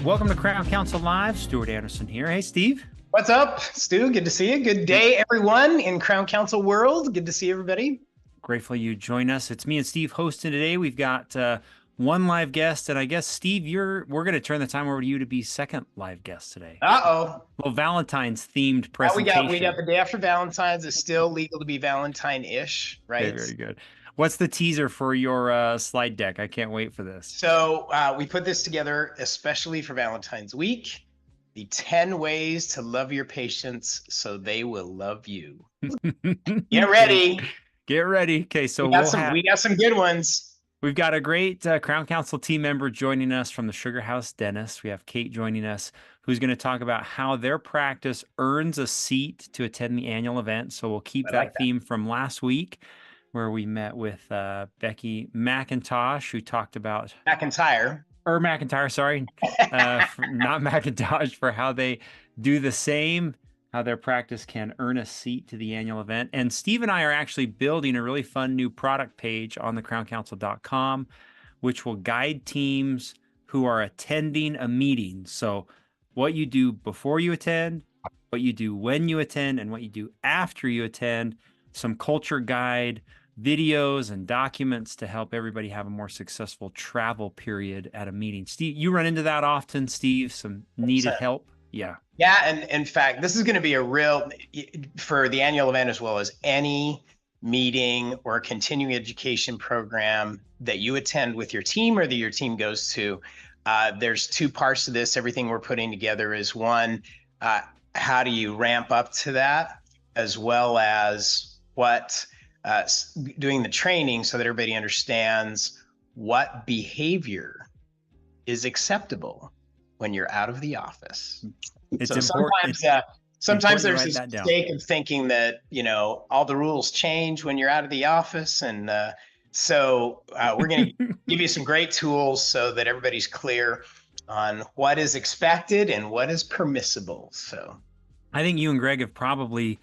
Welcome to Crown Council Live. Stuart Anderson here. Hey, Steve. What's up, Stu? Good to see you. Good day, everyone in Crown Council world. Good to see everybody. Grateful you join us. It's me and Steve hosting today. We've got one live guest, and I guess, Steve, we're going to turn the time over to you to be second live guest today. Uh-oh. Well, Valentine's themed presentation. We got the day after Valentine's. It's still legal to be Valentine-ish, right? Very good. What's the teaser for your slide deck? I can't wait for this. So we put this together especially for Valentine's week. The 10 ways to love your patients so they will love you. Get ready. Get ready. Okay, so we got some good ones. We've got a great Crown Council team member joining us from the Sugar House Dentist. We have Kate joining us, who's going to talk about how their practice earns a seat to attend the annual event. So we'll keep that theme from last week, where we met with Becky McIntosh, who talked about McIntyre, sorry, not McIntosh, for how they do the same, how their practice can earn a seat to the annual event. And Steve and I are actually building a really fun new product page on thecrowncouncil.com, which will guide teams who are attending a meeting. So what you do before you attend, what you do when you attend, and what you do after you attend, some culture guide videos and documents to help everybody have a more successful travel period at a meeting. Steve, you run into that often, Steve, some needed help? Yeah. Yeah, and in fact, this is going to be a real, for the annual event as well as any meeting or continuing education program that you attend with your team or that your team goes to. There's two parts to this. Everything we're putting together is one, how do you ramp up to that, as well as what doing the training so that everybody understands what behavior is acceptable when you're out of the office. It's so important. Sometimes there's this mistake of thinking that, all the rules change when you're out of the office. And so we're going to give you some great tools so that everybody's clear on what is expected and what is permissible. So I think you and Greg have probably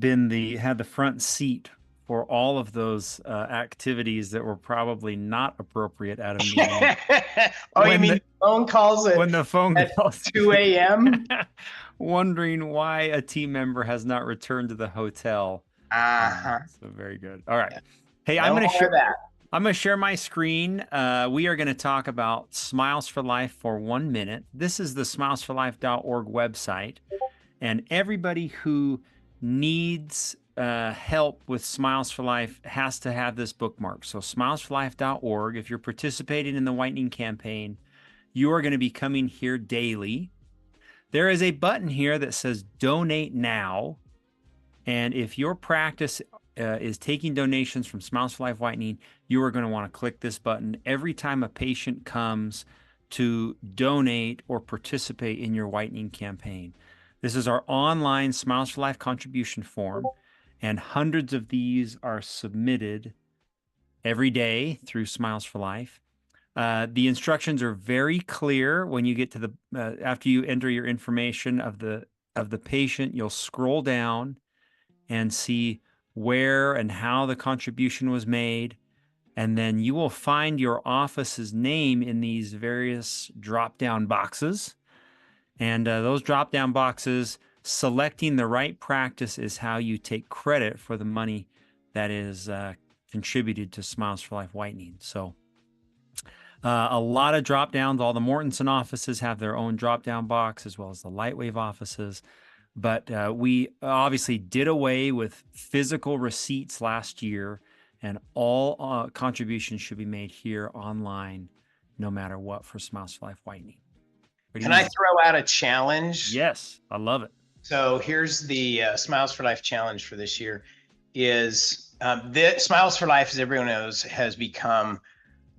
had the front seat for all of those activities that were probably not appropriate at a meeting. You mean phone calls at 2 a.m.? Wondering why a team member has not returned to the hotel. So very good. All right. Hey, I'm going to share my screen. We are going to talk about Smiles for Life for 1 minute. This is the smilesforlife.org website. And everybody who needs help with Smiles for Life has to have this bookmark. So smilesforlife.org. If you're participating in the whitening campaign, you are going to be coming here daily. There is a button here that says donate now. And if your practice is taking donations from Smiles for Life Whitening, you are going to want to click this button every time a patient comes to donate or participate in your whitening campaign. This is our online Smiles for Life contribution form. And hundreds of these are submitted every day through Smiles for Life. The instructions are very clear when you get to after you enter your information of the patient. You'll scroll down and see where and how the contribution was made. And then you will find your office's name in these various drop-down boxes. And those drop-down boxes, selecting the right practice is how you take credit for the money that is contributed to Smiles for Life Whitening. So a lot of drop downs. All the Mortensen offices have their own drop down box, as well as the Lightwave offices. But we obviously did away with physical receipts last year, and all contributions should be made here online, no matter what, for Smiles for Life Whitening. Can I throw out a challenge? Yes, I love it. So here's the Smiles for Life challenge for this year. Is Smiles for Life, as everyone knows, has become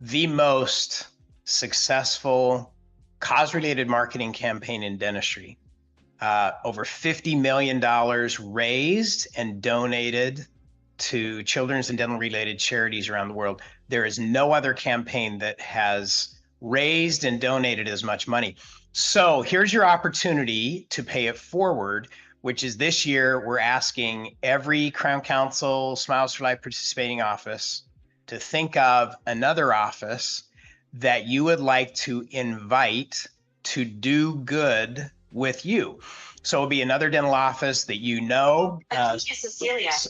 the most successful cause-related marketing campaign in dentistry. Over $50 million raised and donated to children's and dental-related charities around the world. There is no other campaign that has raised and donated as much money. So here's your opportunity to pay it forward, which is this year we're asking every Crown Council Smiles for Life participating office to think of another office that you would like to invite to do good with you. So it'll be another dental office that you know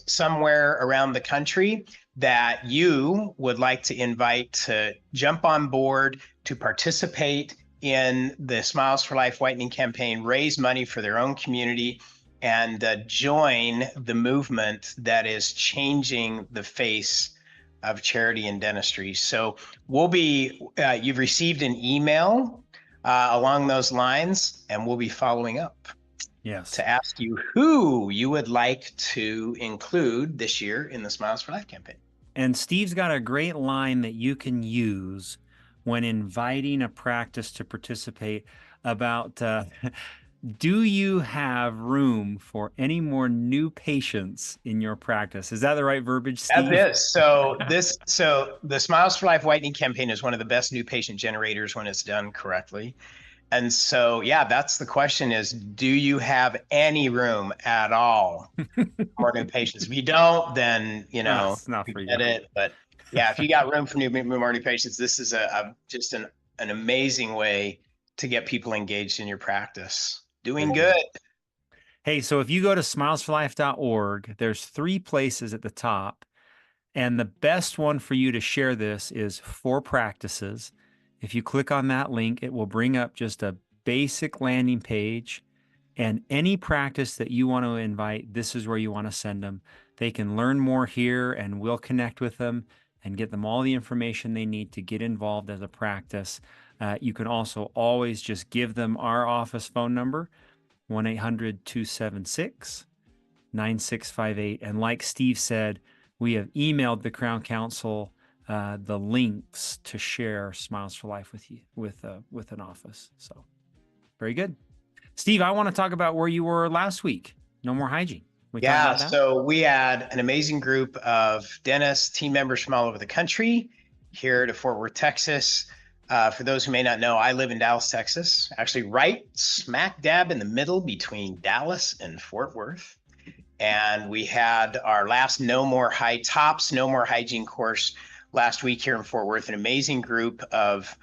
somewhere around the country that you would like to invite to jump on board to participate in the Smiles for Life Whitening campaign, raise money for their own community, and join the movement that is changing the face of charity and dentistry. So we'll be, you've received an email along those lines, and we'll be following up. Yes. To ask you who you would like to include this year in the Smiles for Life campaign. And Steve's got a great line that you can use when inviting a practice to participate about, do you have room for any more new patients in your practice? Is that the right verbiage, Steve? That is. So the Smiles for Life Whitening campaign is one of the best new patient generators when it's done correctly. And so, yeah, that's the question is, do you have any room at all for new patients? If you don't, then, you know, it's not for you. It. But yeah, if you got room for more new patients, this is just an amazing way to get people engaged in your practice. Doing good. Hey, so if you go to smilesforlife.org, there's 3 places at the top. And the best one for you to share this is for practices. If you click on that link, it will bring up just a basic landing page, and any practice that you want to invite, this is where you want to send them. They can learn more here, and we'll connect with them and get them all the information they need to get involved as a practice. You can also always just give them our office phone number, 1-800-276-9658. And like Steve said, we have emailed the Crown Council the links to share Smiles for Life with you, with an office. So very good. Steve, I want to talk about where you were last week. No More Hygiene. Yeah, so we had an amazing group of dentists, team members from all over the country here to Fort Worth, Texas. For those who may not know, I live in Dallas, Texas, actually right smack dab in the middle between Dallas and Fort Worth. And we had our last No More Hygiene course last week here in Fort Worth, an amazing group of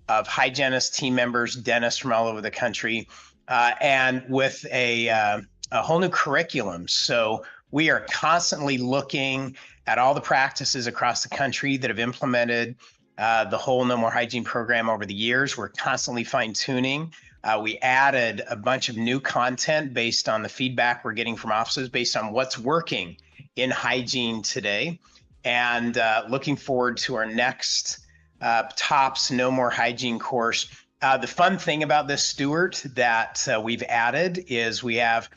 hygienists, team members, dentists from all over the country, and with a whole new curriculum. So we are constantly looking at all the practices across the country that have implemented the whole No More Hygiene program over the years. We're constantly fine-tuning. We added a bunch of new content based on the feedback we're getting from offices, based on what's working in hygiene today. And looking forward to our next TOPS No More Hygiene course. The fun thing about this, Stuart, that we've added is we have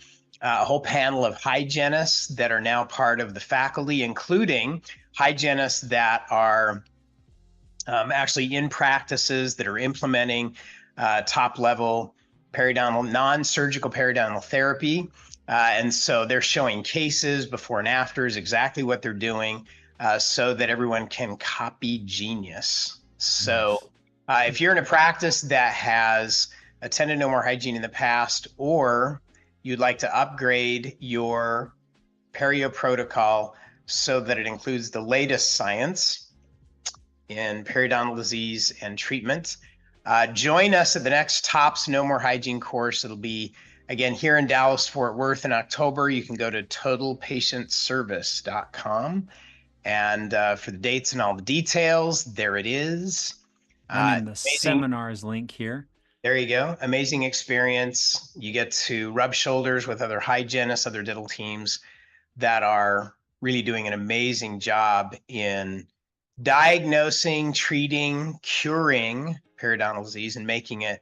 a whole panel of hygienists that are now part of the faculty, including hygienists that are actually in practices that are implementing top-level periodontal, non-surgical periodontal therapy. And so they're showing cases before and afters, exactly what they're doing, so that everyone can copy genius. So if you're in a practice that has attended No More Hygiene in the past, or you'd like to upgrade your perio protocol so that it includes the latest science in periodontal disease and treatment, join us at the next TOPS No More Hygiene course. It'll be, again, here in Dallas, Fort Worth in October. You can go to totalpatientservice.com. And for the dates and all the details, there it is. I'm in the seminars link here. There you go. Amazing experience. You get to rub shoulders with other hygienists, other dental teams that are really doing an amazing job in diagnosing, treating, curing periodontal disease, and making it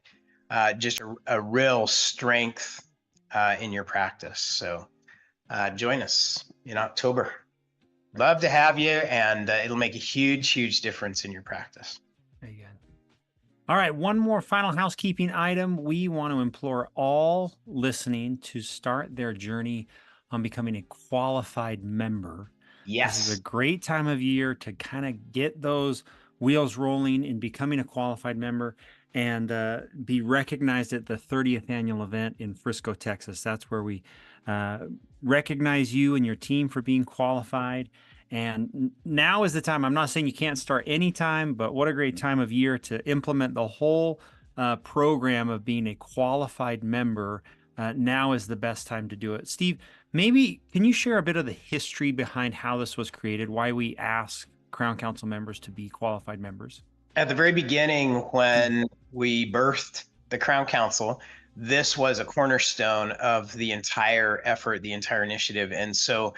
just a real strength in your practice. So join us in October. Love to have you, and it'll make a huge, huge difference in your practice. Very good. All right, one more final housekeeping item. We want to implore all listening to start their journey on becoming a qualified member. Yes. This is a great time of year to kind of get those wheels rolling in becoming a qualified member and be recognized at the 30th annual event in Frisco, Texas. That's where we recognize you and your team for being qualified. And now is the time. I'm not saying you can't start anytime, but what a great time of year to implement the whole program of being a qualified member, now is the best time to do it. Steve, maybe can you share a bit of the history behind how this was created, why we ask Crown Council members to be qualified members? At the very beginning, when we birthed the Crown Council, this was a cornerstone of the entire effort, the entire initiative. And so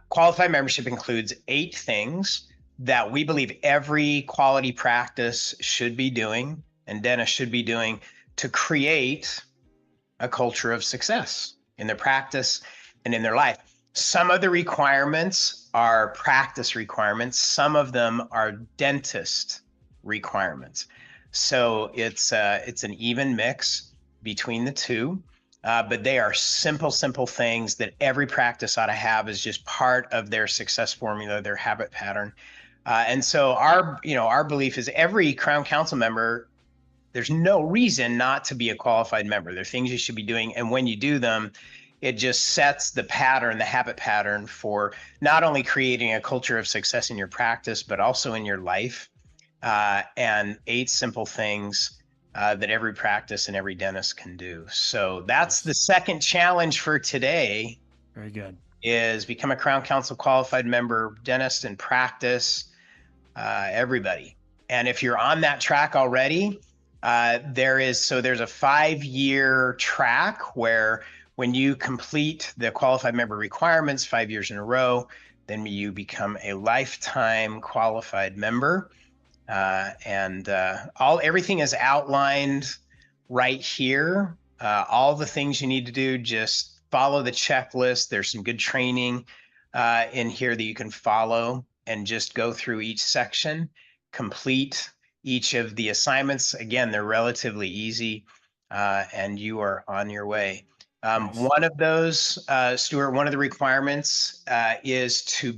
qualified membership includes 8 things that we believe every quality practice should be doing and dentists should be doing to create a culture of success in their practice and in their life. Some of the requirements are practice requirements. Some of them are dentist requirements. So it's an even mix between the two, but they are simple things that every practice ought to have as just part of their success formula, their habit pattern. And so our belief is every Crown Council member, there's no reason not to be a qualified member. There are things you should be doing, and when you do them, it just sets the pattern, the habit pattern for not only creating a culture of success in your practice, but also in your life. And 8 simple things that every practice and every dentist can do. So that's the second challenge for today. Very good. Is become a Crown Council qualified member, dentist in practice, everybody. And if you're on that track already, there's a 5-year track where when you complete the qualified member requirements 5 years in a row, then you become a lifetime qualified member. Everything is outlined right here. All the things you need to do, just follow the checklist. There's some good training in here that you can follow and just go through each section, complete each of the assignments. Again, they're relatively easy, and you are on your way. Nice. One of those, Stuart, one of the requirements is to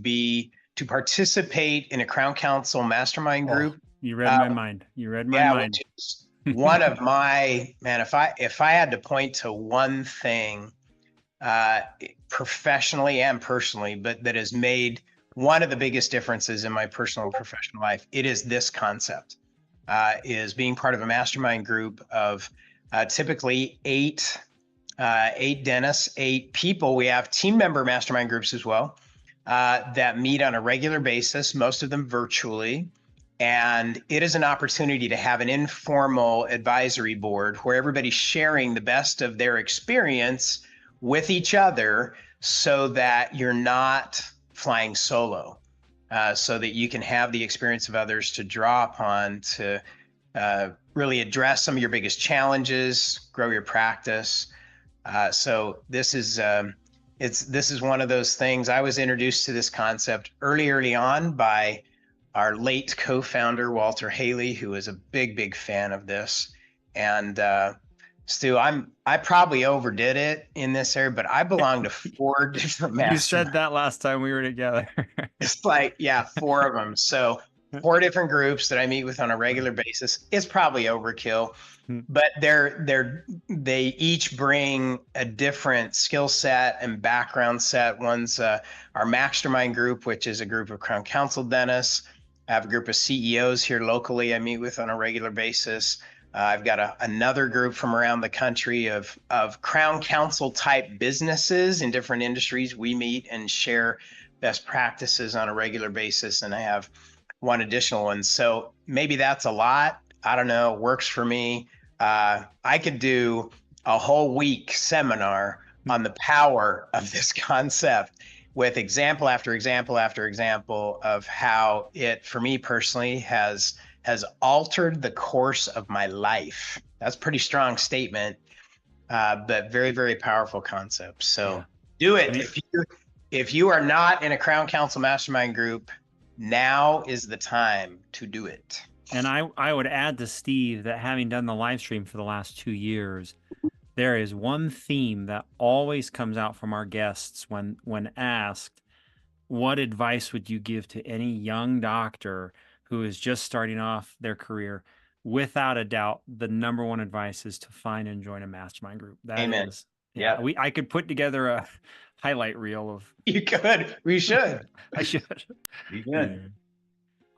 participate in a Crown Council mastermind group. You read my mind. You read my mind. Which is one of my, man, if I had to point to one thing professionally and personally, but that has made one of the biggest differences in my personal and professional life, it is this concept, is being part of a mastermind group of typically 8 dentists, 8 people. We have team member mastermind groups as well that meet on a regular basis, most of them virtually. And it is an opportunity to have an informal advisory board where everybody's sharing the best of their experience with each other so that you're not flying solo, so that you can have the experience of others to draw upon to really address some of your biggest challenges, grow your practice. So this is one of those things. I was introduced to this concept early on by our late co-founder, Walter Haley, who is a big fan of this. And Stu, I probably overdid it in this area, but I belong to 4 different masterminds. You said that last time we were together. It's like, 4 of them. So 4 different groups that I meet with on a regular basis. It's probably overkill, but they each bring a different skill set and background set. One's our mastermind group, which is a group of Crown Council dentists. I have a group of CEOs here locally I meet with on a regular basis. I've got another group from around the country of Crown Council type businesses in different industries. We meet and share best practices on a regular basis, and I have one additional one. So maybe that's a lot. I don't know. It works for me. I could do a whole week seminar on the power of this concept with example after example after example of how it, for me personally, has altered the course of my life. That's a pretty strong statement, but very powerful concept. So do it. If you are not in a Crown Council mastermind group, now is the time to do it. And I would add to Steve that having done the live stream for the last 2 years, there is one theme that always comes out from our guests when asked, what advice would you give to any young doctor who is just starting off their career? Without a doubt, the number one advice is to find and join a mastermind group. Amen. I could put together a highlight reel of. You could. We should. I should. You should.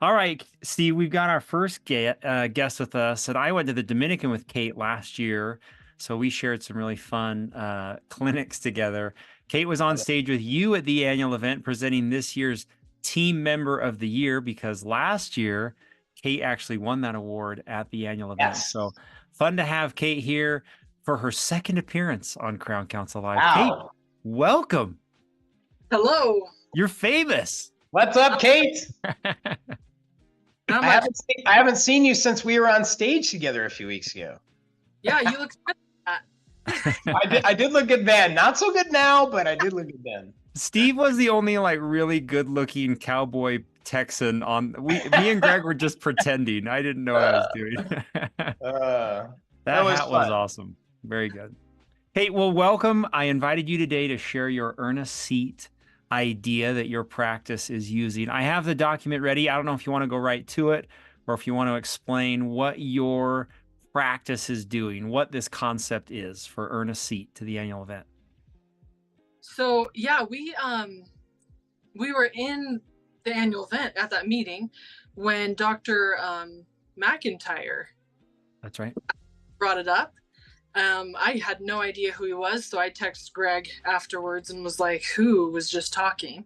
All right, Steve, we've got our first guest with us, and I went to the Dominican with Kate last year, so we shared some really fun clinics together. Kate was on stage with you at the annual event presenting this year's Team Member of the Year, because last year, Kate actually won that award at the annual event. Yes. So fun to have Kate here for her second appearance on Crown Counsel Live. Wow. Kate, welcome. Hello. You're famous. What's up, Kate? I haven't seen you since we were on stage together a few weeks ago. Yeah, you look good at that. I did look good then. Not so good now, but I did look good then. Steve was the only like really good looking cowboy Texan on me and Greg were just pretending. I didn't know what I was doing. That hat was awesome. Very good. Hey, well, welcome. I invited you today to share your Earn a Seat idea that your practice is using. I have the document ready. I don't know if you want to go right to it or if you want to explain what your practice is doing, what this concept is for Earn a Seat to the annual event. So yeah, we were in the annual event at that meeting when Dr. McIntyre, that's right, brought it up. I had no idea who he was, so I texted Greg afterwards and was like, who was just talking?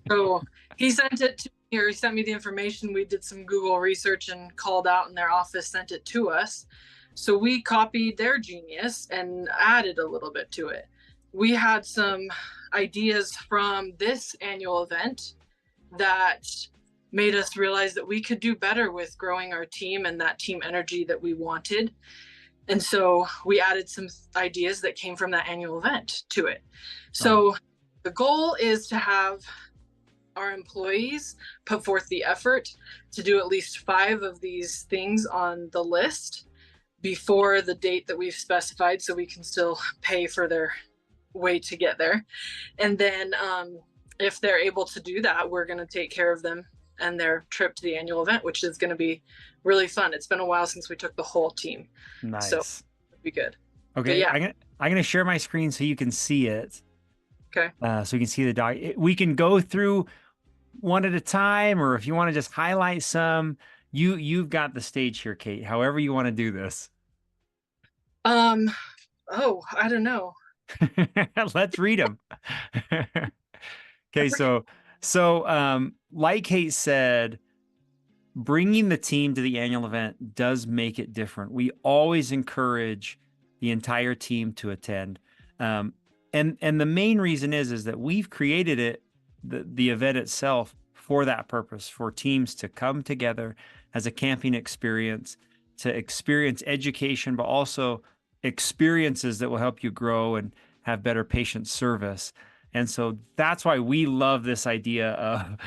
So he sent it to me, or he sent me the information. We did some Google research and called out, and their office sent it to us. So we copied their genius and added a little bit to it. We had some ideas from this annual event that made us realize that we could do better with growing our team and that team energy that we wanted. And so we added some ideas that came from that annual event to it. So the goal is to have our employees put forth the effort to do at least 5 of these things on the list before the date that we've specified, so we can still pay for their way to get there. And then if they're able to do that, we're going to take care of them and their trip to the annual event, which is going to be really fun. It's been a while since we took the whole team. Nice. So it'll be good. Okay. Yeah. I'm gonna share my screen so you can see it. Okay. So you can see the doc. We can go through one at a time, or if you want to just highlight some, you've got the stage here, Kate. However you want to do this. Oh, I don't know. Let's read them. Okay. So like Kate said, bringing the team to the annual event does make it different. We always encourage the entire team to attend. And the main reason is that we've created it, the event itself, for that purpose, for teams to come together as a camping experience, to experience education, but also experiences that will help you grow and have better patient service. And so that's why we love this idea of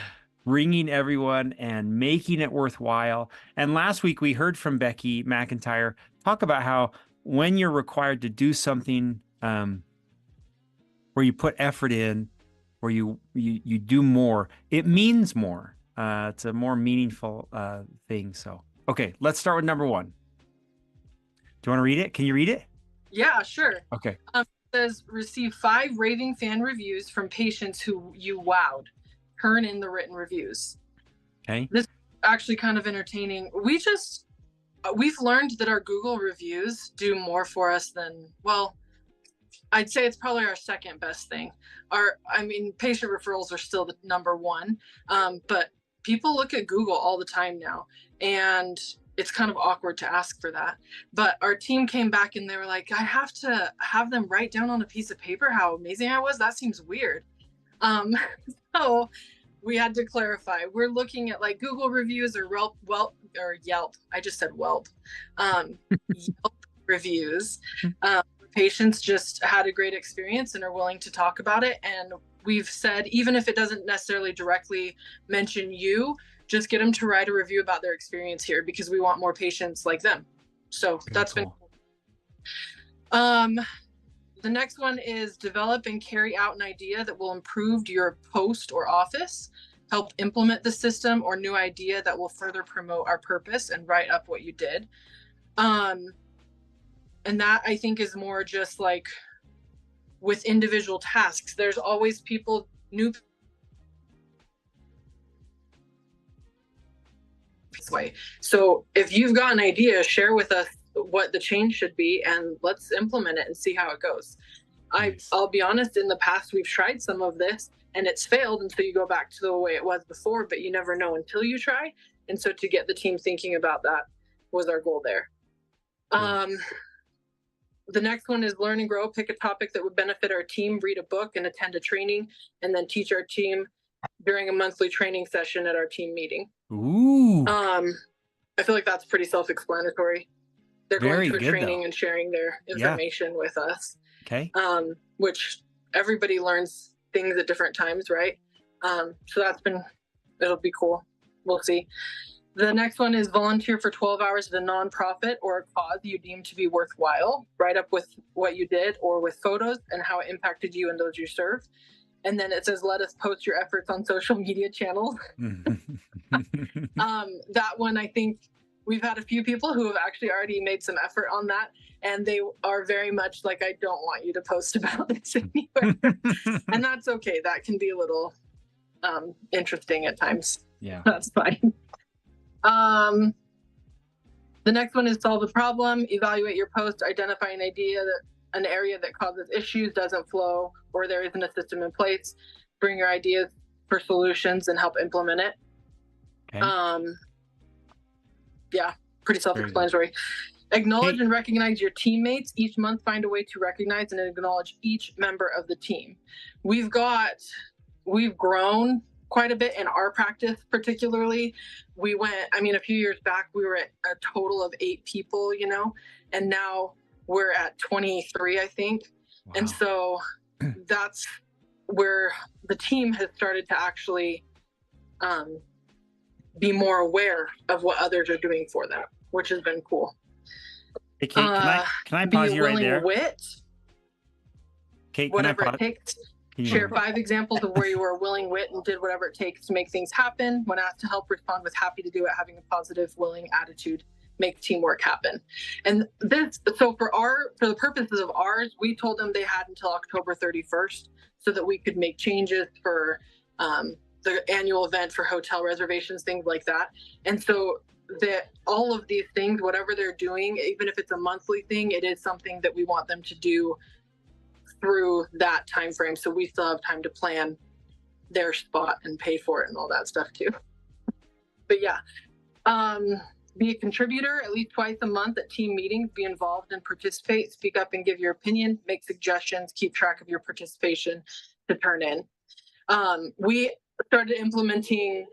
bringing everyone and making it worthwhile. And last week we heard from Becky McIntyre talk about how when you're required to do something where you put effort in, where you do more, it means more. It's a more meaningful thing. So, okay, let's start with number 1. Do you want to read it? Can you read it? Yeah, sure. Okay. It says, receive 5 raving fan reviews from patients who you wowed. Turn in the written reviews. Okay. This is actually kind of entertaining. We've learned that our Google reviews do more for us than, well, I'd say it's probably our second best thing. Patient referrals are still the number 1, but people look at Google all the time now, and it's kind of awkward to ask for that. But our team came back and they were like, I have to have them write down on a piece of paper how amazing I was. That seems weird. So we had to clarify. We're looking at like Google reviews or Yelp. I just said Welp. Yelp reviews. Patients just had a great experience and are willing to talk about it. And we've said, even if it doesn't necessarily directly mention you, just get them to write a review about their experience here, because we want more patients like them. So that's cool. Been cool. The next one is develop and carry out an idea that will improve your post or office, help implement the system or new idea that will further promote our purpose, and write up what you did. And that, I think, is more just like with individual tasks. There's always new way. So if you've got an idea, share with us what the change should be, and let's implement it and see how it goes. Nice. I'll be honest, in the past, we've tried some of this and it's failed. And so you go back to the way it was before, but you never know until you try. And so to get the team thinking about that was our goal there. The next one is learn and grow. Pick a topic that would benefit our team, read a book and attend a training, and then teach our team during a monthly training session at our team meeting. Ooh. I feel like that's pretty self-explanatory. They're going to a training and sharing their information with us. Okay. Which everybody learns things at different times, right? So it'll be cool. We'll see. The next one is volunteer for 12 hours at a nonprofit or a cause you deem to be worthwhile. Write up with what you did or with photos and how it impacted you and those you served. And then it says, let us post your efforts on social media channels. That one, I think we've had a few people who have actually already made some effort on that. And they are very much like, I don't want you to post about this anywhere. And that's okay. That can be a little interesting at times. Yeah. That's fine. The next one is solve the problem, evaluate your post, identify an area that causes issues, doesn't flow, or there isn't a system in place. Bring your ideas for solutions and help implement it. Okay. Yeah, pretty self-explanatory. Acknowledge and recognize your teammates. Each month, find a way to recognize and acknowledge each member of the team. We've grown quite a bit in our practice, particularly. A few years back, we were at a total of 8 people, and now we're at 23, I think. Wow. And so that's where the team has started to actually be more aware of what others are doing for them, which has been cool. Hey, Kate, can I pause you right there? Wit, Kate, whatever it takes. Share 5 examples of where you were a willing wit and did whatever it takes to make things happen. When asked to help, respond with happy to do it, having a positive, willing attitude, make teamwork happen. And so for the purposes of ours, we told them they had until October 31st so that we could make changes for the annual event, for hotel reservations, things like that. And so all of these things, whatever they're doing, even if it's a monthly thing, it is something that we want them to do through that time frame, so we still have time to plan their spot and pay for it and all that stuff too. But yeah, be a contributor at least twice a month at team meetings. Be involved and participate. Speak up and give your opinion. Make suggestions. Keep track of your participation to turn in. We started implementing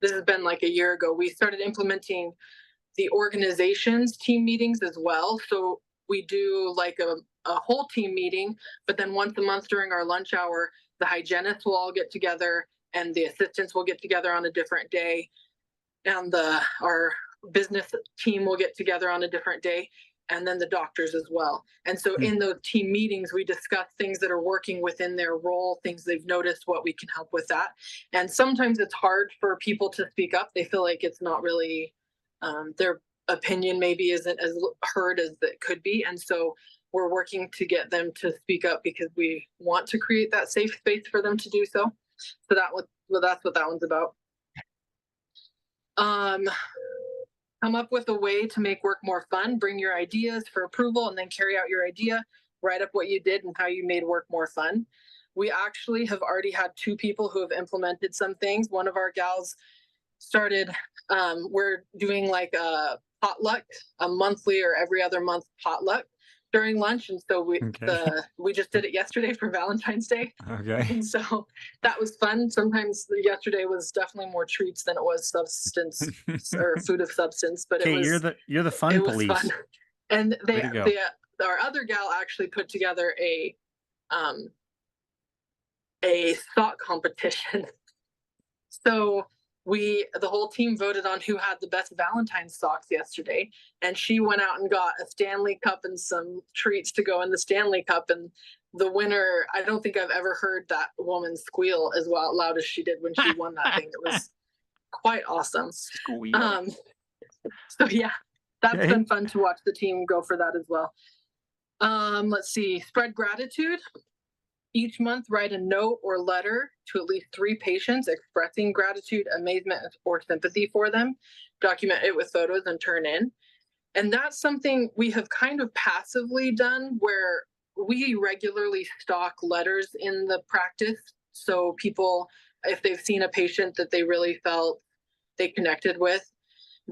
this has been like a year ago. We started implementing the organization's team meetings as well. So we do like a whole team meeting, but then once a month during our lunch hour, the hygienists will all get together and the assistants will get together on a different day. And our business team will get together on a different day, and then the doctors as well. And so in those team meetings, we discuss things that are working within their role, things they've noticed, what we can help with that. And sometimes it's hard for people to speak up. They feel like it's not really their opinion maybe isn't as heard as it could be. And so we're working to get them to speak up because we want to create that safe space for them to do so. So that's what that one's about. Come up with a way to make work more fun. Bring your ideas for approval and then carry out your idea. Write up what you did and how you made work more fun. We actually have already had 2 people who have implemented some things. One of our gals started, we're doing like a potluck, a monthly or every other month potluck during lunch. And so we just did it yesterday for Valentine's Day. Okay. And so that was fun. Sometimes yesterday was definitely more treats than it was substance or food of substance, but okay, it was, you're the fun police. Fun. And our other gal actually put together a sock competition. So the whole team voted on who had the best Valentine's socks yesterday. And she went out and got a Stanley Cup and some treats to go in the Stanley Cup. And the winner, I don't think I've ever heard that woman squeal as loud as she did when she won that thing. It was quite awesome. So yeah, that's been fun to watch the team go for that as well. Let's see, spread gratitude. Each month, write a note or letter to at least 3 patients expressing gratitude, amazement, or sympathy for them. Document it with photos and turn in. And that's something we have kind of passively done, where we regularly stock letters in the practice. So people, if they've seen a patient that they really felt they connected with,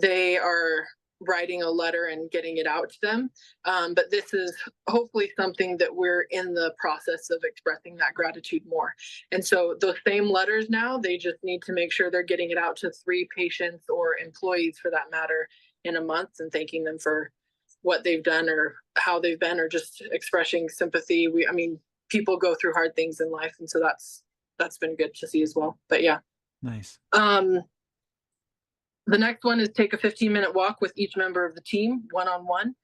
they are writing a letter and getting it out to them. But this is hopefully something that we're in the process of expressing that gratitude more. And so those same letters now, they just need to make sure they're getting it out to 3 patients or employees for that matter in a month, and thanking them for what they've done or how they've been, or just expressing sympathy. I mean, people go through hard things in life. And so that's been good to see as well. But yeah. Nice. The next one is take a 15-minute walk with each member of the team, one-on-one.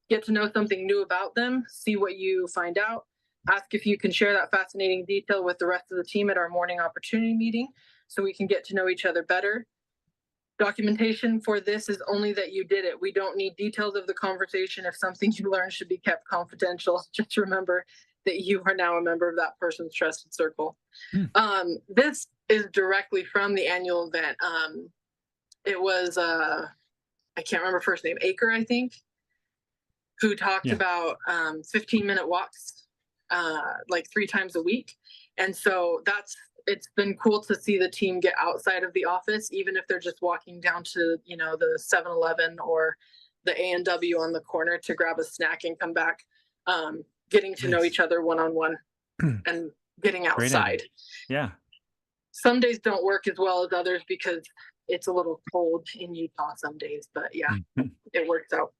Get to know something new about them, see what you find out. Ask if you can share that fascinating detail with the rest of the team at our morning opportunity meeting so we can get to know each other better. Documentation for this is only that you did it. We don't need details of the conversation. If something you learned should be kept confidential, just remember that you are now a member of that person's trusted circle. This is directly from the annual event. It was, I can't remember first name, Aker, I think, who talked about 15-minute walks like 3 times a week. And so it's been cool to see the team get outside of the office, even if they're just walking down to, the 7-Eleven or the A&W on the corner to grab a snack and come back, getting to know each other one-on-one and getting outside. Yeah. Some days don't work as well as others because it's a little cold in Utah some days, but yeah, it works out.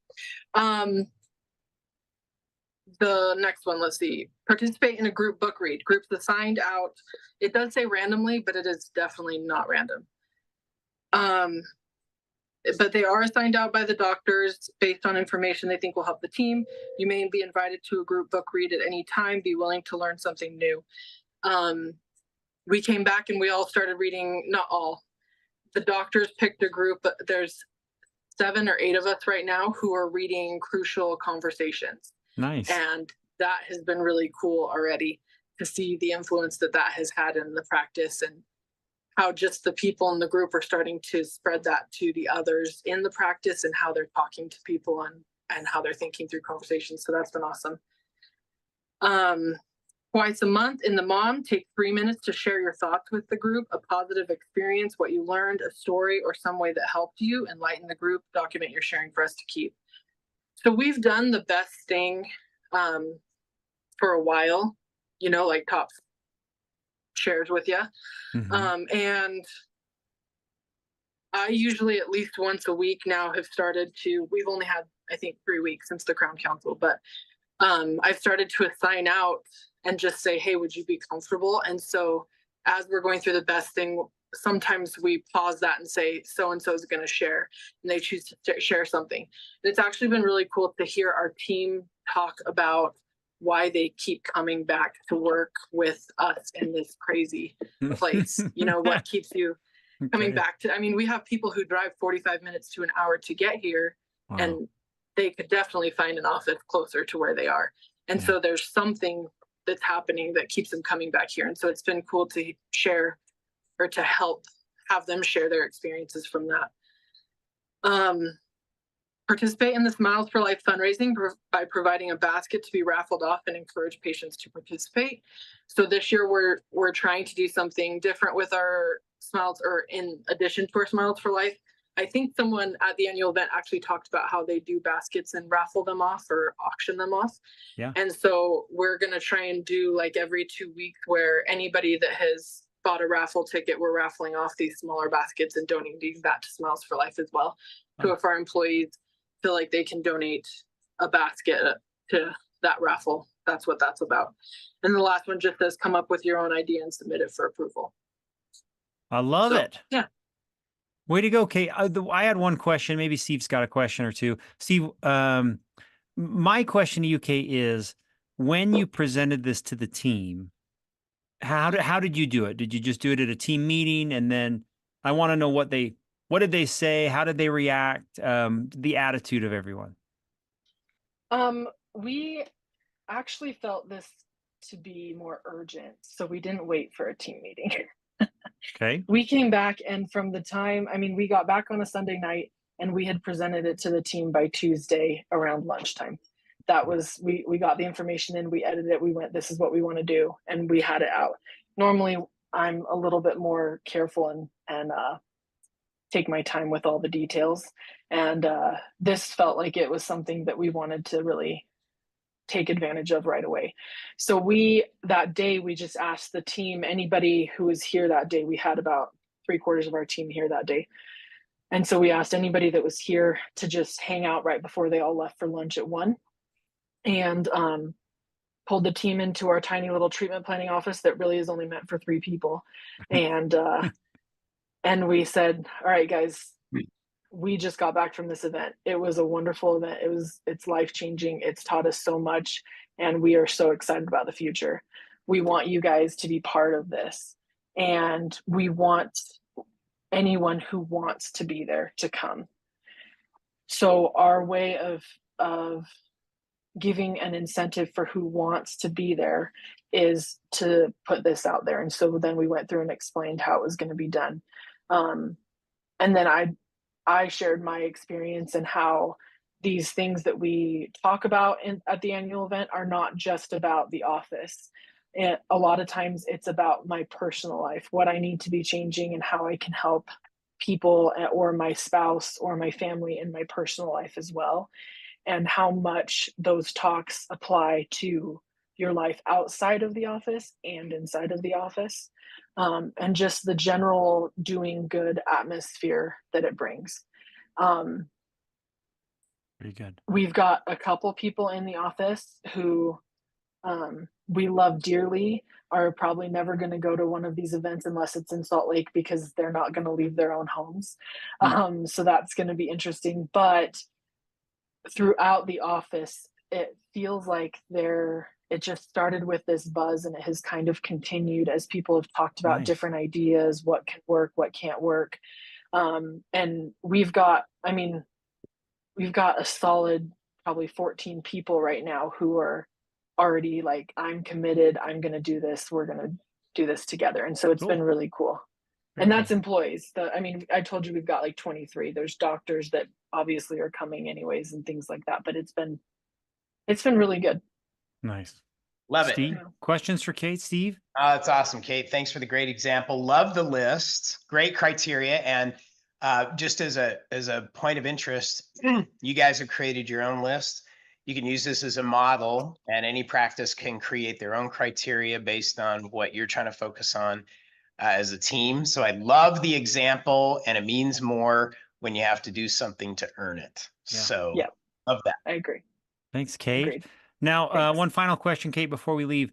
The next one, let's see. Participate in a group book read. Groups assigned out. It does say randomly, but it is definitely not random. But they are assigned out by the doctors based on information they think will help the team. You may be invited to a group book read at any time. Be willing to learn something new. We came back and we all started reading, not all. The doctors picked a group, but there's 7 or 8 of us right now who are reading Crucial Conversations. Nice. And that has been really cool already to see the influence that has had in the practice, and how just the people in the group are starting to spread that to the others in the practice, and how they're talking to people and how they're thinking through conversations. So that's been awesome. Twice a month in the MOM, take 3 minutes to share your thoughts with the group, a positive experience, what you learned, a story, or some way that helped you, enlighten the group, document your sharing for us to keep. So we've done the best thing for a while, like Tops shares with you. And I usually at least once a week now have started to, we've only had, I think, 3 weeks since the Crown Council, but I've started to assign out and just say, hey, would you be comfortable? And so as we're going through the best thing, sometimes we pause that and say, so-and-so is going to share, and they choose to share something. And it's actually been really cool to hear our team talk about why they keep coming back to work with us in this crazy place. What keeps you coming back to, we have people who drive 45 minutes to an hour to get here. Wow. And they could definitely find an office closer to where they are. And so there's something that's happening that keeps them coming back here. And so it's been cool to share, or to help have them share their experiences from that. Participate in the Smiles for Life fundraising by providing a basket to be raffled off, and encourage patients to participate. So this year we're trying to do something different with our Smiles, or in addition to our Smiles for Life. I think someone at the annual event actually talked about how they do baskets and raffle them off or auction them off. Yeah. And so we're going to try and do like every 2 weeks, where anybody that has bought a raffle ticket, we're raffling off these smaller baskets and donating that to Smiles for Life as well. So if our employees feel like they can donate a basket to that raffle, that's what that's about. And the last one just says, come up with your own idea and submit it for approval. I love it. Yeah. Way to go, Kate. I had one question. Maybe Steve's got a question or two. Steve, my question to you, Kate, is when you presented this to the team, how did you do it? Did you just do it at a team meeting? And then I want to know what did they say? How did they react? The attitude of everyone. We actually felt this to be more urgent. So we didn't wait for a team meeting. Okay. We came back, and from the time, I mean, we got back on a Sunday night and we had presented it to the team by Tuesday around lunchtime. That was, we got the information in, we edited it, we went, this is what we want to do, and we had it out. Normally I'm a little bit more careful and take my time with all the details. And this felt like it was something that we wanted to really take advantage of right away. So that day, we just asked the team, anybody who was here that day, we had about 3/4 of our team here that day. And so we asked anybody that was here to just hang out right before they all left for lunch at 1, and pulled the team into our tiny little treatment planning office that really is only meant for 3 people. And we said, all right, guys, we just got back from this event. It was a wonderful event. It's life-changing. It's taught us so much, and we are so excited about the future. We want you guys to be part of this, and we want anyone who wants to be there to come. So our way of giving an incentive for who wants to be there is to put this out there. And so then we went through and explained how it was going to be done. And then I shared my experience and how these things that we talk about at the annual event are not just about the office. And a lot of times it's about my personal life, what I need to be changing and how I can help people or my spouse or my family in my personal life as well. And how much those talks apply to your life outside of the office and inside of the office. And just the general doing good atmosphere that it brings. Very good. We've got a couple people in the office who we love dearly, are probably never going to go to one of these events unless it's in Salt Lake, because they're not going to leave their own homes. So that's going to be interesting. But throughout the office, it feels like it just started with this buzz, and it has kind of continued as people have talked about different ideas, what can work, what can't work. And we've got a solid probably 14 people right now who are already like, I'm committed, I'm going to do this, we're going to do this together. And so it's been really cool. And that's employees. I told you we've got like 23. There's doctors that obviously are coming anyways and things like that, but it's been really good. Nice. Love Steve, it. questions for Kate, Steve? That's awesome, Kate. Thanks for the great example. Love the list. Great criteria. And just as a point of interest, you guys have created your own list. You can use this as a model, and any practice can create their own criteria based on what you're trying to focus on as a team. So I love the example, and it means more when you have to do something to earn it. Yeah. So love that. I agree. Thanks, Kate. Agreed. Now, one final question, Kate, before we leave.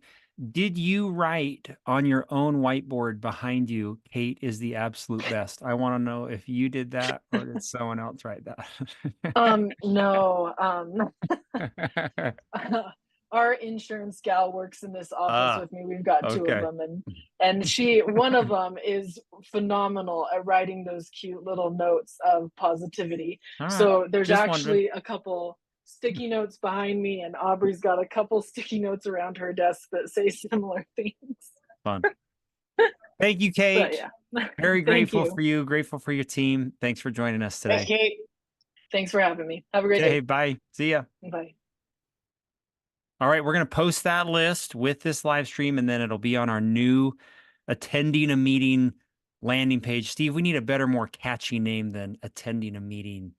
Did you write on your own whiteboard behind you, Kate is the absolute best? I want to know if you did that or did someone else write that? No. Our insurance gal works in this office with me. We've got 2 of them, and one of them is phenomenal at writing those cute little notes of positivity. Right. So there's just actually a couple sticky notes behind me, and Aubrey's got a couple sticky notes around her desk that say similar things. Fun. Thank you, Kate. Very grateful for you. Grateful for your team. Thanks for joining us today. Thanks, Kate. Thanks for having me. Have a great day. Bye. See ya. Bye. All right, we're going to post that list with this live stream, and then it'll be on our new attending a meeting landing page. Steve, we need a better, more catchy name than attending a meeting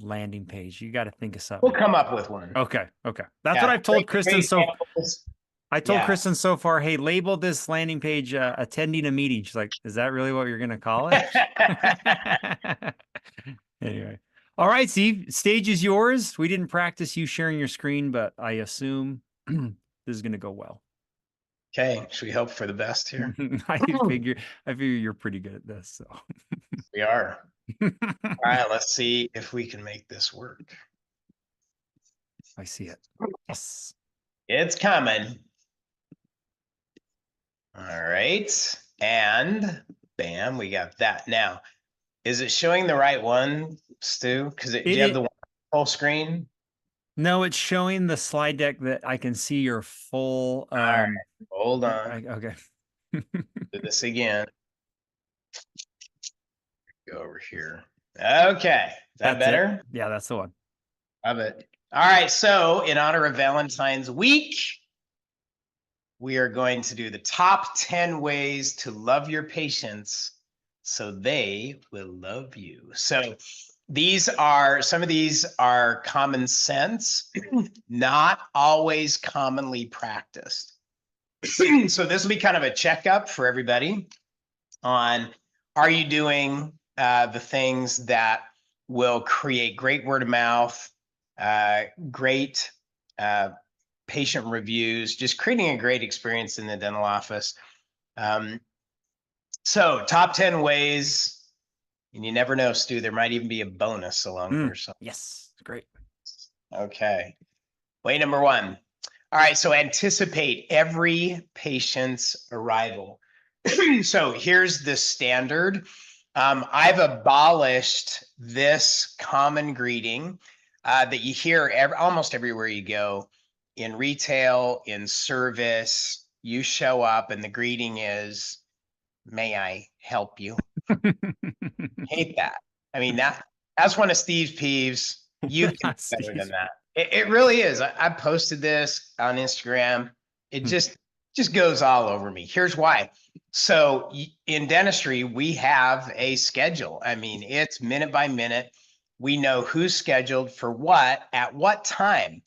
landing page. You got to think of something. We'll come up with one. Okay. That's what I've told Kristen. I told Kristen so far, hey, label this landing page attending a meeting. She's like, is that really what you're going to call it? Anyway. All right, Steve, stage is yours. We didn't practice you sharing your screen, but I assume this is going to go well. Okay. Should we hope for the best here? I figure you're pretty good at this. So we are. All right, let's see if we can make this work. I see it. Yes. It's coming. All right. And bam, we got that. Now, is it showing the right one, Stu? Because do you have the one full screen? No, it's showing the slide deck that I can see your full. All right, hold on. Okay. Do this again. Go over here. Okay, is that better? Yeah, that's the one. Love it. All right, so in honor of Valentine's week, we are going to do the top 10 ways to love your patients so they will love you. So some of these are common sense, not always commonly practiced. So this will be kind of a checkup for everybody on, are you doing the things that will create great word of mouth, great patient reviews, just creating a great experience in the dental office. So top 10 ways, and you never know, Stu, there might even be a bonus along here. So yes, great. Okay. Way number 1. All right, so anticipate every patient's arrival. So here's the standard. I've abolished this common greeting that you hear almost everywhere you go. In retail, in service, you show up and the greeting is, "May I help you?" Hate that. I mean, that's one of Steve's peeves. You can do better than that. It really is. I posted this on Instagram. It just goes all over me. Here's why. So in dentistry, we have a schedule. I mean, it's minute by minute. We know who's scheduled for what at what time.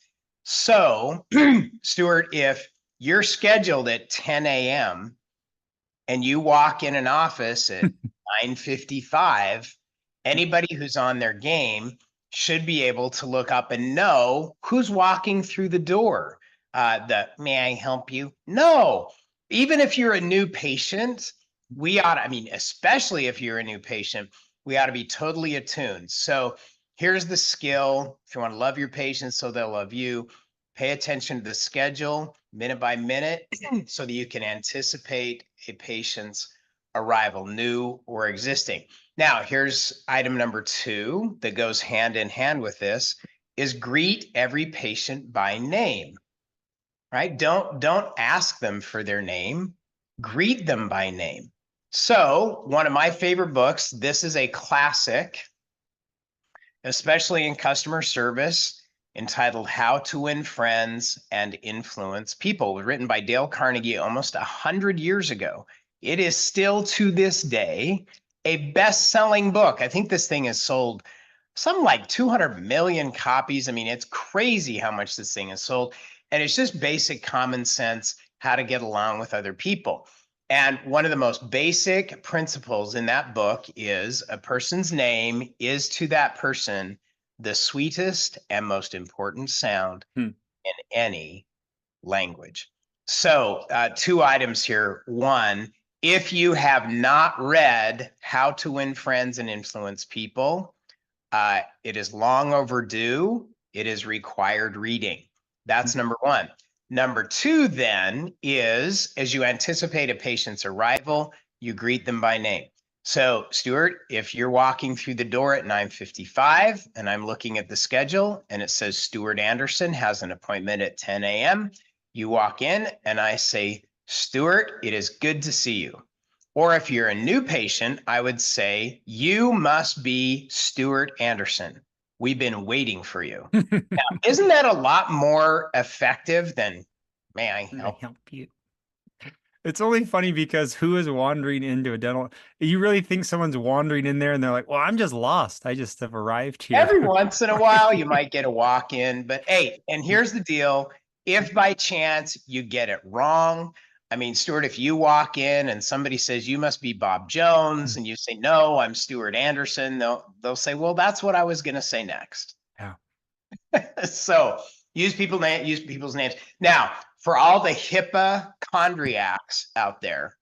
So, Stuart, if you're scheduled at 10 a.m. and you walk in an office at 9:55, anybody who's on their game should be able to look up and know who's walking through the door. May I help you? No. Even if you're a new patient, especially if you're a new patient, we ought to be totally attuned. So here's the skill. If you want to love your patients so they'll love you, pay attention to the schedule minute by minute so that you can anticipate a patient's arrival, new or existing. Now, here's item number 2 that goes hand in hand with this is greet every patient by name, right? Don't ask them for their name, greet them by name. So one of my favorite books, this is a classic, especially in customer service, entitled How to Win Friends and Influence People, written by Dale Carnegie almost 100 years ago. It is still to this day a best-selling book. I think this thing has sold something like 200 million copies. I mean, it's crazy how much this thing has sold. And it's just basic common sense, how to get along with other people. And one of the most basic principles in that book is a person's name is to that person the sweetest and most important sound in any language. So 2 items here. 1, if you have not read How to Win Friends and Influence People, it is long overdue. It is required reading. That's number 1. Number 2 then is, as you anticipate a patient's arrival, you greet them by name. So Stuart, if you're walking through the door at 9:55 and I'm looking at the schedule and it says Stuart Anderson has an appointment at 10 a.m., you walk in and I say, "Stuart, it is good to see you." Or if you're a new patient, I would say, "You must be Stuart Anderson. We've been waiting for you." Now, isn't that a lot more effective than, "May I help you?" It's only funny because who is wandering into a dental? You really think someone's wandering in there and they're like, "Well, I'm just lost. I just have arrived here." Every once in a while, you might get a walk in, but hey, and here's the deal. If by chance you get it wrong, I mean, Stuart, if you walk in and somebody says, "You must be Bob Jones," and you say, "No, I'm Stuart Anderson," they'll say, "Well, that's what I was going to say next." Yeah. So use people's names. Now, for all the hypochondriacs out there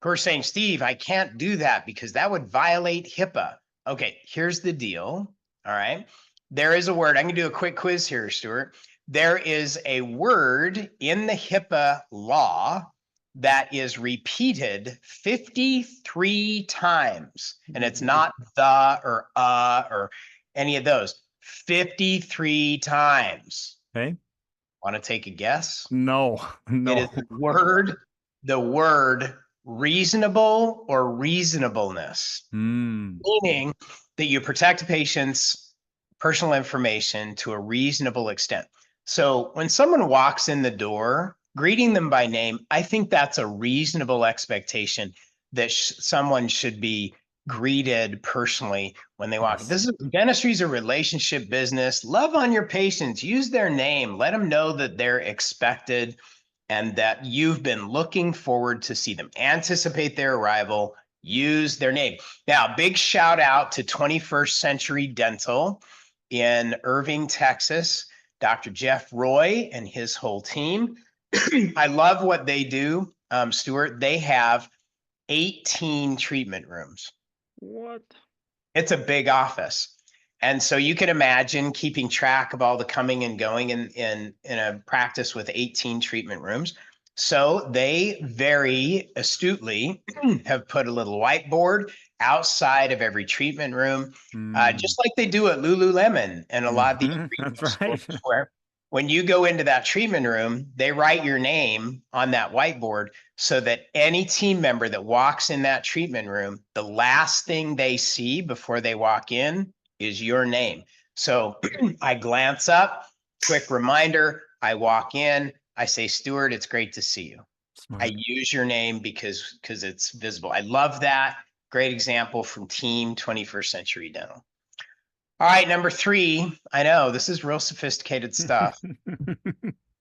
who are saying, "Steve, I can't do that because that would violate HIPAA." Okay, here's the deal. All right. There is a word. I'm going to do a quick quiz here, Stuart. There is a word in the HIPAA law that is repeated 53 times. And it's not the or any of those. 53 times. Okay. Want to take a guess? No. It is the word reasonable or reasonableness, meaning that you protect a patient's personal information to a reasonable extent. So when someone walks in the door, greeting them by name, I think that's a reasonable expectation that someone should be greeted personally when they walk. This is dentistry is a relationship business. Love on your patients, use their name, let them know that they're expected and that you've been looking forward to see them. Anticipate their arrival, use their name. Now, big shout out to 21st Century Dental in Irving, Texas, Dr. Jeff Roy and his whole team. I love what they do, Stuart. They have 18 treatment rooms. What? It's a big office. And so you can imagine keeping track of all the coming and going in a practice with 18 treatment rooms. So they very astutely have put a little whiteboard outside of every treatment room, just like they do at Lululemon and a lot of these That's right. where when you go into that treatment room, they write your name on that whiteboard so that any team member that walks in that treatment room, the last thing they see before they walk in is your name. So I glance up, quick reminder, I walk in, I say, Stuart, it's great to see you. Smart. I use your name because it's visible. I love that. Great example from Team 21st Century Dental. All right, number 3. I know this is real sophisticated stuff.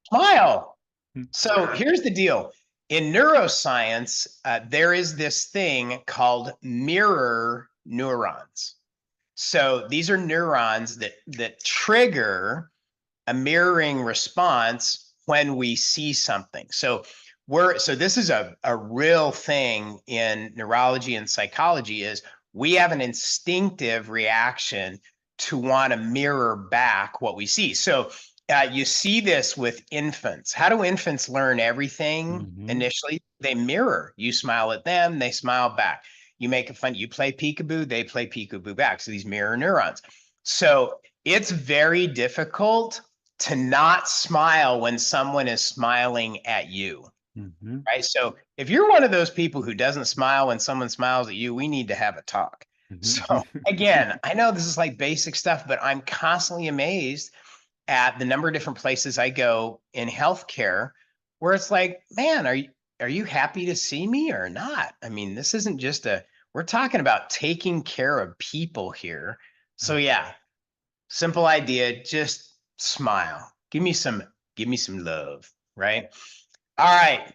Smile. So here's the deal. In neuroscience, there is this thing called mirror neurons. So these are neurons that trigger a mirroring response when we see something. So this is a real thing in neurology and psychology is we have an instinctive reaction to want to mirror back what we see. So you see this with infants. How do infants learn everything initially? They mirror. You smile at them, they smile back. You make it fun. You play peekaboo, they play peekaboo back. So these mirror neurons. So it's very difficult to not smile when someone is smiling at you. Right. So if you're one of those people who doesn't smile when someone smiles at you, we need to have a talk. So again, I know this is like basic stuff, but I'm constantly amazed at the number of different places I go in healthcare where it's like, man, are you happy to see me or not? I mean, this isn't just we're talking about taking care of people here. So yeah, simple idea, just smile. Give me some love, right? All right.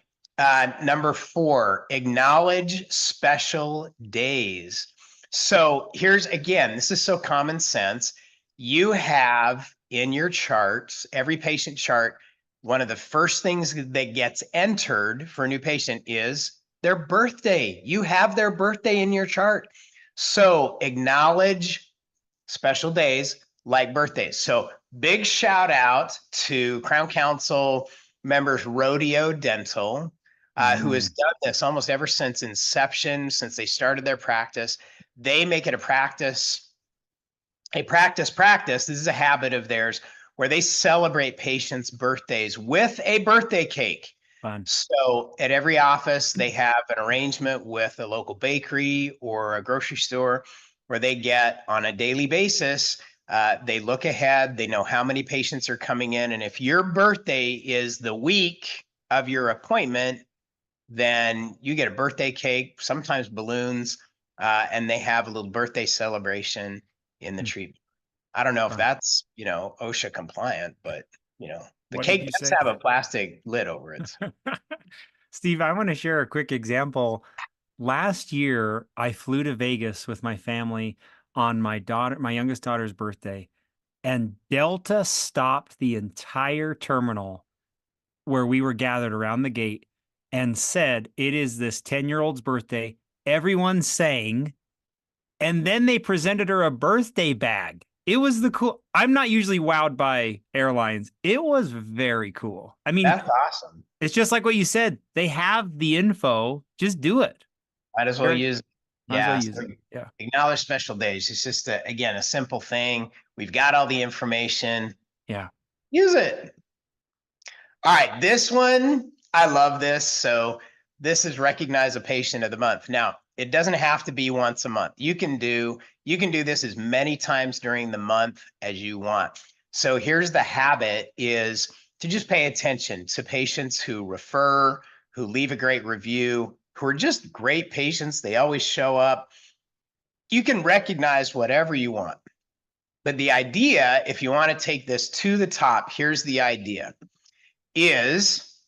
Number 4, acknowledge special days. So here's, again, this is so common sense. You have in your charts, every patient chart, one of the first things that gets entered for a new patient is their birthday. You have their birthday in your chart. So acknowledge special days like birthdays. So big shout out to Crown Council members Rodeo Dental, who has done this almost ever since inception, since they started their practice. They make it a practice. This is a habit of theirs where they celebrate patients' birthdays with a birthday cake. Fun. So at every office, they have an arrangement with a local bakery or a grocery store where they get on a daily basis. They look ahead, they know how many patients are coming in. And if your birthday is the week of your appointment, then you get a birthday cake, sometimes balloons, and they have a little birthday celebration in the treatment. I don't know if that's, OSHA compliant, but the cake does have a plastic lid over it. Steve, I want to share a quick example. Last year, I flew to Vegas with my family on my youngest daughter's birthday, and Delta stopped the entire terminal where we were gathered around the gate and said, it is this 10-year-old's birthday. Everyone sang, and then they presented her a birthday bag. It was I'm not usually wowed by airlines. It was very cool. I mean, that's awesome. It's just like what you said. They have the info. Just do it. Might as well use it. Yeah. Yeah. Acknowledge special days. It's just, again, a simple thing. We've got all the information. Yeah. Use it. All right, this one, I love this. So this is recognize a patient of the month. Now, it doesn't have to be once a month. You can do this as many times during the month as you want. So here's the habit is to just pay attention to patients who refer, who leave a great review, who are just great patients. They always show up. You can recognize whatever you want. But the idea, if you want to take this to the top, here's the idea, is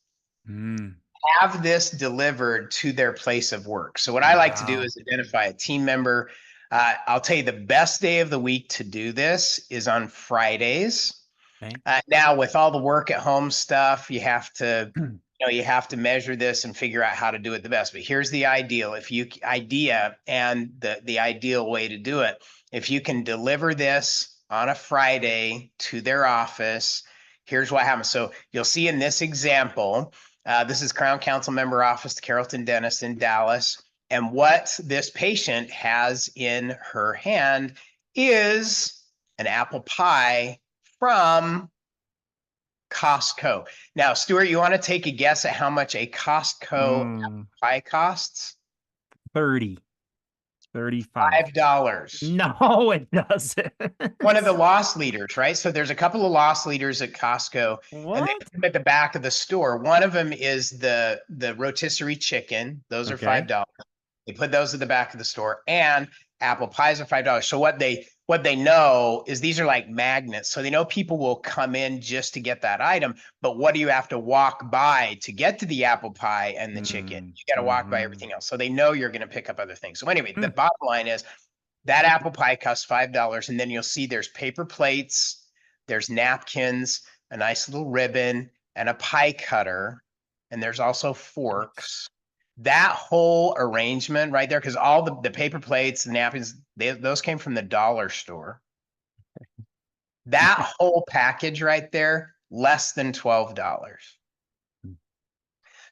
have this delivered to their place of work. So what I like to do is identify a team member. I'll tell you the best day of the week to do this is on Fridays. Okay. Now with all the work at home stuff, you have to, you have to measure this and figure out how to do it the best. But here's the ideal. The ideal way to do it. If you can deliver this on a Friday to their office, here's what happens. So you'll see in this example, this is Crown Council member office, the Carrollton Dentist in Dallas. And what this patient has in her hand is an apple pie from Costco. Now, Stuart, you want to take a guess at how much a Costco apple pie costs? $35. No, it doesn't. One of the loss leaders, right? So there's a couple of loss leaders at Costco. What? And they put them at the back of the store. One of them is the rotisserie chicken. Those are $5. They put those at the back of the store, and apple pies are $5. So what they know is these are like magnets. So they know people will come in just to get that item. But what do you have to walk by to get to the apple pie and the chicken? You got to walk by everything else. So they know you're going to pick up other things. So anyway, the bottom line is that apple pie costs $5. And then you'll see there's paper plates, there's napkins, a nice little ribbon, and a pie cutter. And there's also forks. That whole arrangement right there, because all the paper plates, the napkins, those came from the dollar store. That whole package right there, less than $12.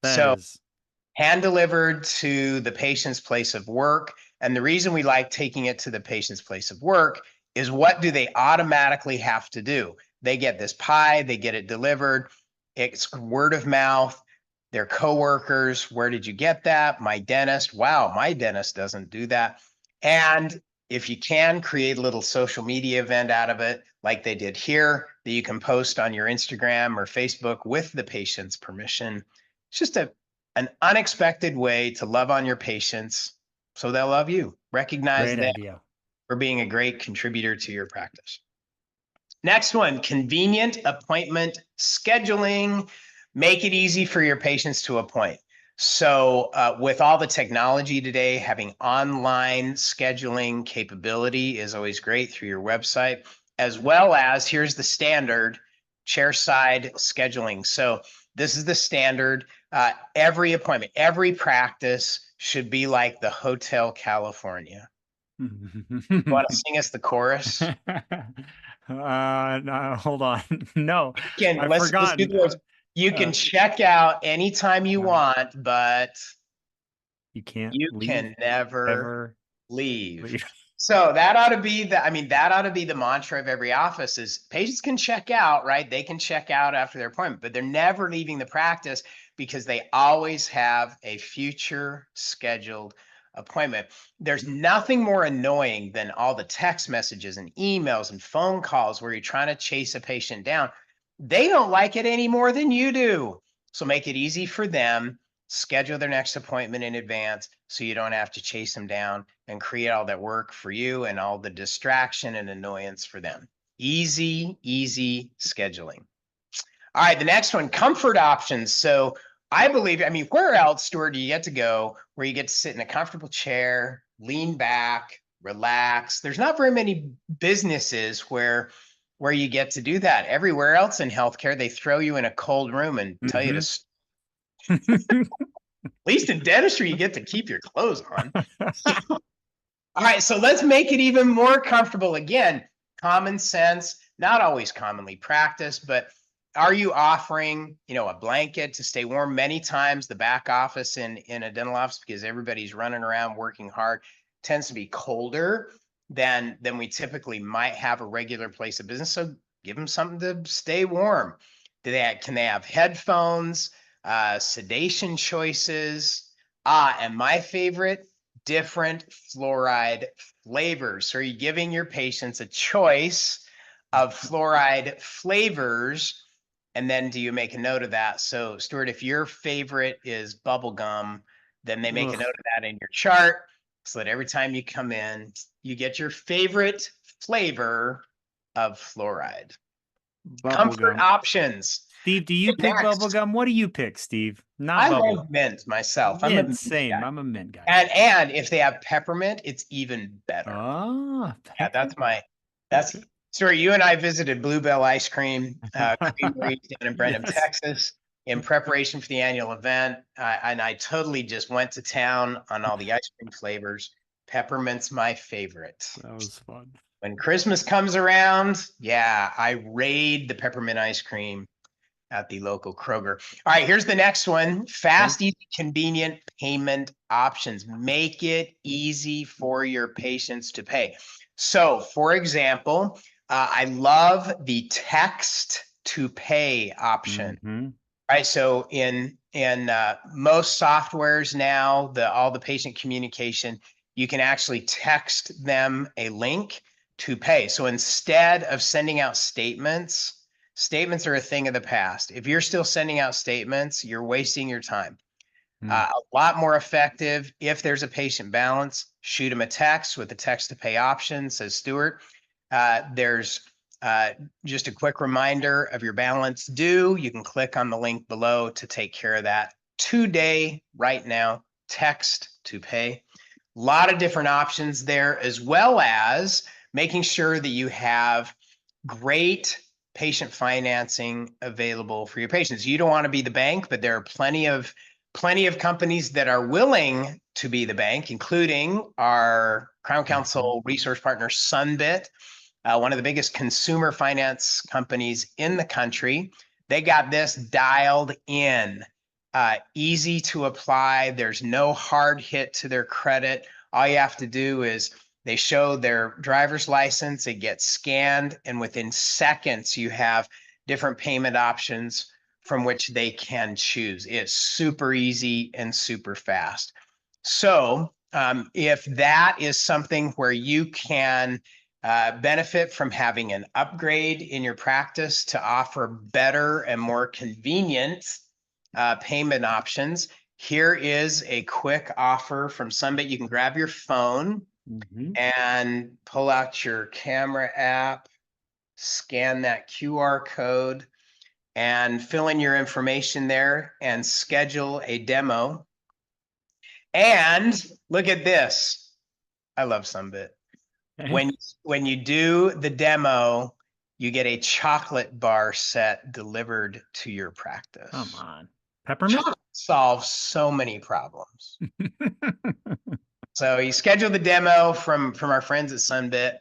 So hand delivered to the patient's place of work. And the reason we like taking it to the patient's place of work is what do they automatically have to do? They get this pie, they get it delivered. It's word of mouth. Their coworkers, where did you get that? My dentist. Wow, my dentist doesn't do that. And if you can, create a little social media event out of it, like they did here, that you can post on your Instagram or Facebook with the patient's permission. It's just an unexpected way to love on your patients so they'll love you. Recognize them for being a great contributor to your practice. Next one, convenient appointment scheduling. Make it easy for your patients to appoint. So with all the technology today, having online scheduling capability is always great through your website, as well as here's the standard chairside scheduling. So this is the standard. Every appointment, every practice should be like the Hotel California. You want to sing us the chorus? No, hold on. No, let's do the words. You can check out anytime you want, but you can never leave. So that ought to be that ought to be the mantra of every office is patients can check out, right? They can check out after their appointment, but they're never leaving the practice because they always have a future scheduled appointment. There's nothing more annoying than all the text messages and emails and phone calls where you're trying to chase a patient down. They don't like it any more than you do. So make it easy for them. Schedule their next appointment in advance so you don't have to chase them down and create all that work for you and all the distraction and annoyance for them. Easy scheduling. All right, the next one, comfort options. So I believe, where else, Stuart, do you get to go where you get to sit in a comfortable chair, lean back, relax? There's not very many businesses where you get to do that. Everywhere else in healthcare, they throw you in a cold room and tell you to. At least in dentistry, you get to keep your clothes on. All right, so let's make it even more comfortable. Again, common sense, not always commonly practiced, but are you offering, a blanket to stay warm? Many times the back office in a dental office, because everybody's running around working hard, tends to be colder. than we typically might have a regular place of business. So give them something to stay warm. Can they have headphones, sedation choices? And my favorite, different fluoride flavors. So are you giving your patients a choice of fluoride flavors? And then do you make a note of that? So Stuart, if your favorite is bubble gum, then they make a note of that in your chart so that every time you come in, you get your favorite flavor of fluoride. Comfort options. Steve, do you pick bubble gum? What do you pick, Steve? I love mint myself. I'm a mint guy. And if they have peppermint, it's even better. Oh, yeah, that's Stuart, you and I visited Bluebell Ice Cream Creamery down in Brenham, Texas, in preparation for the annual event. And I totally just went to town on all the ice cream flavors. Peppermint's my favorite. That was fun. When Christmas comes around, yeah, I raid the peppermint ice cream at the local Kroger. All right, here's the next one. Fast, easy, convenient payment options. Make it easy for your patients to pay. So, for example, I love the text to pay option. Mm-hmm. Right. So in most softwares now, all the patient communication, you can actually text them a link to pay. So instead of sending out statements are a thing of the past. If you're still sending out statements, you're wasting your time. A lot more effective. If there's a patient balance, shoot them a text with the text to pay option, says Stuart. There's just a quick reminder of your balance due. You can click on the link below to take care of that today, right now, text to pay. A lot of different options there, as well as making sure that you have great patient financing available for your patients. You don't want to be the bank, but there are plenty of companies that are willing to be the bank, including our Crown Council resource partner, Sunbit, one of the biggest consumer finance companies in the country. They got this dialed in, easy to apply. There's no hard hit to their credit. All you have to do is they show their driver's license, it gets scanned, and within seconds, you have different payment options from which they can choose. It's super easy and super fast. So if that is something where you can benefit from having an upgrade in your practice to offer better and more convenient payment options, here is a quick offer from Sunbit. You can grab your phone and pull out your camera app, scan that QR code, and fill in your information there and schedule a demo. And look at this. I love Sunbit. When you do the demo, you get a chocolate bar set delivered to your practice. Come on. Peppermint? Chocolate solves so many problems. So you schedule the demo from our friends at Sunbit,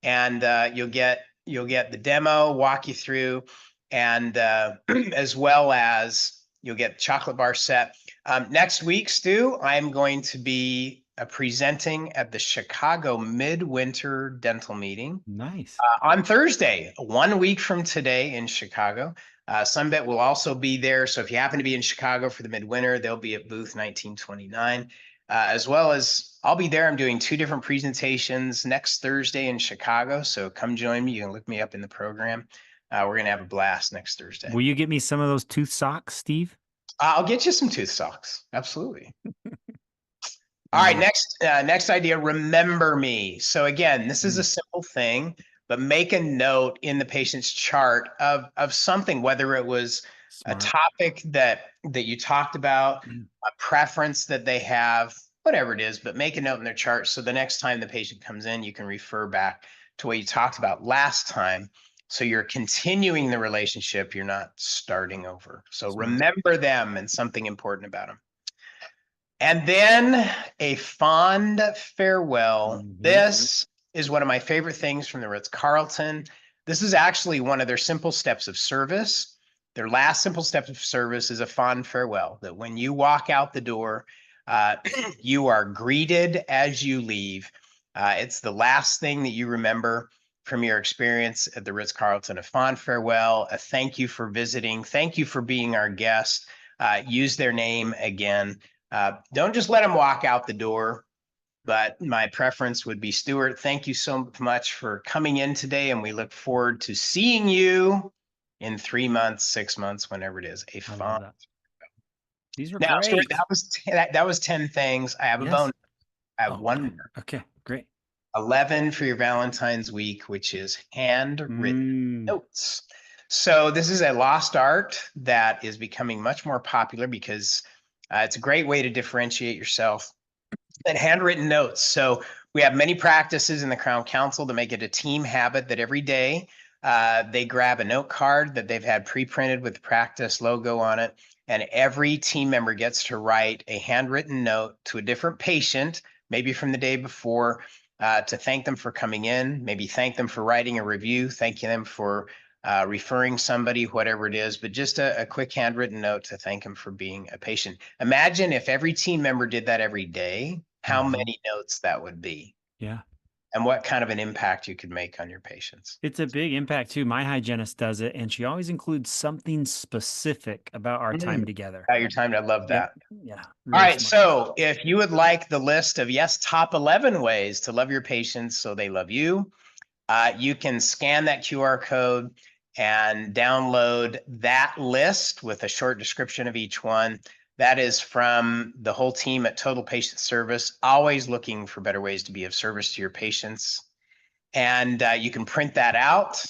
and you'll get the demo, walk you through, and as well as you'll get the chocolate bar set. Next week, Stu, I'm going to be presenting at the Chicago Midwinter Dental Meeting. Nice. On Thursday, 1 week from today in Chicago. Sunbit will also be there. So if you happen to be in Chicago for the Midwinter, they'll be at booth 1929. As well as I'll be there. I'm doing 2 different presentations next Thursday in Chicago. So come join me. You can look me up in the program. We're going to have a blast next Thursday. Will you get me some of those tooth socks, Steve? I'll get you some tooth socks. Absolutely. All right, next idea, remember me. So again, this is a simple thing, but make a note in the patient's chart of something, whether it was a topic that you talked about, a preference that they have, whatever it is, but make a note in their chart. So the next time the patient comes in, you can refer back to what you talked about last time. So you're continuing the relationship. You're not starting over. So remember them and something important about them. And then a fond farewell. This is one of my favorite things from the Ritz-Carlton. This is actually one of their simple steps of service. Their last simple step of service is a fond farewell, that when you walk out the door, you are greeted as you leave It's the last thing that you remember from your experience at the Ritz-Carlton. A fond farewell, a thank you for visiting. Thank you for being our guest. Use their name again. Don't just let them walk out the door, but my preference would be Stuart. Thank you so much for coming in today, and we look forward to seeing you in 3 months, 6 months, whenever it is. These were now, great. Stuart, that was 10 things. I have a bonus. I have one more. Okay, great. 11 for your Valentine's week, which is handwritten notes. So this is a lost art that is becoming much more popular because it's a great way to differentiate yourself. And handwritten notes. So we have many practices in the Crown Council to make it a team habit that every day they grab a note card that they've had pre-printed with the practice logo on it. And every team member gets to write a handwritten note to a different patient, maybe from the day before, to thank them for coming in, maybe thank them for writing a review, thanking them for referring somebody, whatever it is, but just a quick handwritten note to thank them for being a patient. Imagine if every team member did that every day, how many notes that would be. Yeah. And what kind of an impact you could make on your patients. It's a big impact too. My hygienist does it, and she always includes something specific about our time together. About your time. I love that. Yeah. Really all right. Smart. So if you would like the list of, top 11 ways to love your patients so they love you, you can scan that QR code and download that list with a short description of each one. That is from the whole team at Total Patient Service, always looking for better ways to be of service to your patients. And you can print that out.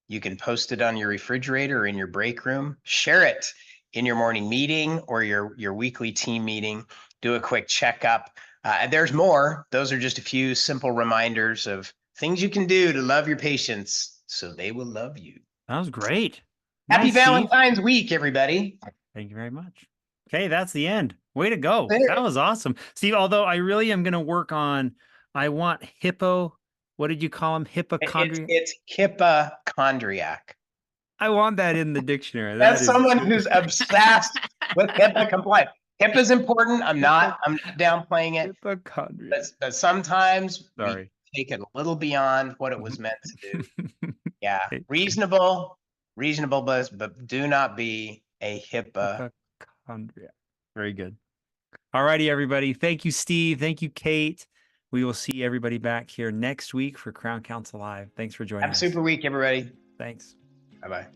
You can post it on your refrigerator or in your break room. Share it in your morning meeting or your weekly team meeting. Do a quick checkup. And there's more. Those are just a few simple reminders of things you can do to love your patients so they will love you. That was great. Happy Valentine's week, everybody. Thank you very much. Okay, that's the end. Way to go. That was awesome. Steve, although I really am going to work on, I want what did you call him? Hypochondriac? It's hypochondriac. I want that in the dictionary. That's someone who's obsessed with HIPAA compliance. HIPAA is important. I'm not downplaying it. Hypochondriac. But sometimes we take it a little beyond what it was meant to do. Yeah. Reasonable, but do not be a hypochondriac. Very good. All righty, everybody. Thank you, Steve. Thank you, Kate. We will see everybody back here next week for Crown Council Live. Thanks for joining us. Have a super week, everybody. Thanks. Bye-bye.